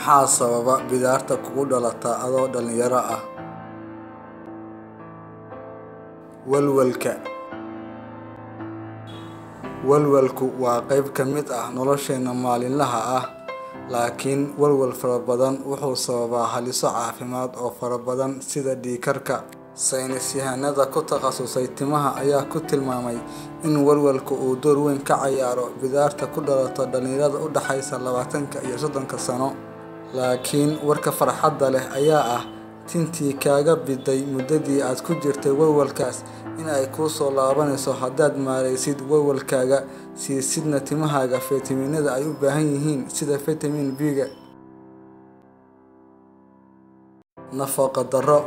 maxaa sababa bidaarta kugu dhalata adoo dhalinyaro ah? walwalku waa qayb ka mid ah nolosheena maalinlaha ah, laakiin walwal fara badan wuxuu sababaa haliso caafimaad oo fara badan sida dhiig karka. Saynisyahanada ku takhasusay timaha ayaa ku tilmaamay in walwalku uu door weyn ka ciyaaro bidaarta ku dhalata dhalinyarada u dhaxaysa 20 iyo 30 sano. Laakiin warka farxadda leh ayaa ah tintii kaaga biday muddadii aad ku jirtay walwalkaas in ay ku soo laabanayso haddaad maaraysid walwalkaaga, siisidna timahaaga fitamiinada ay u baahan yihiin sida fitamiin B-ga. Nafaqo darro.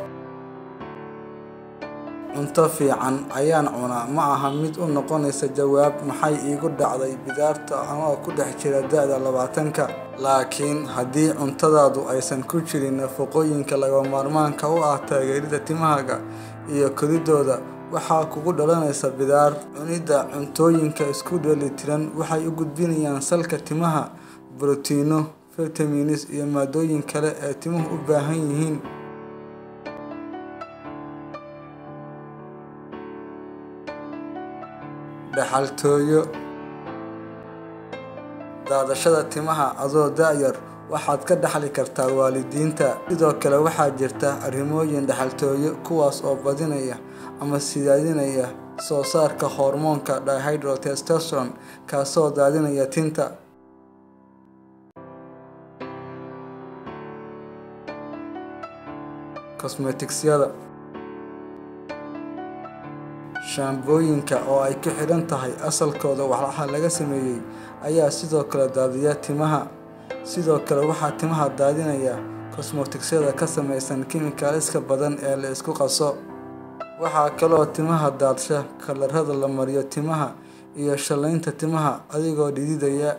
Cunto fiican ayaan cunaa ma aha mid u noqonaysa jawaab maxay iigu dhacday bidaarta anoo ku dhex jira da'da 20-ka. Laakiin haddii cuntadaadu aysan ku jirin nafaqooyinka lagama maarmaanka u ah taageeridda timahaaga iyo koridooda, waxaa kugu dhalanaysa bidaar. Cunidda cuntooyinka isku dheelitiran waxay u gudbinayaan salka timaha borotiinno, fitamiinis iyo maadooyin kale ee timuhu u baahan yihiin. Dhaxaltooyo. Daadashada timaha adoo da'yar waxaad ka dhaxli kartaa waalidiinta. Sidoo kale waxaa jirta arrimooyin dhaxaltooyo kuwaas oo badinaya ama siyaadinaya soo saarka hormoonka dihydrotestosterone kaasoo daadinaya tinta. Cosmetics-yada. Shaambooyinka oo ay ku xidhan tahay asalkooda walxaha laga sameeyay ayaa sidoo kale daadiya timaha. Sidoo kale waxaa timaha daadinaya cosmetics-yada ka samaysan kiimikaalska badan ee la isku qaso. Waxaa kaloo timaha daadsha kalarada la mariyo timaha iyo shallaynta timaha adigoo dhididaya.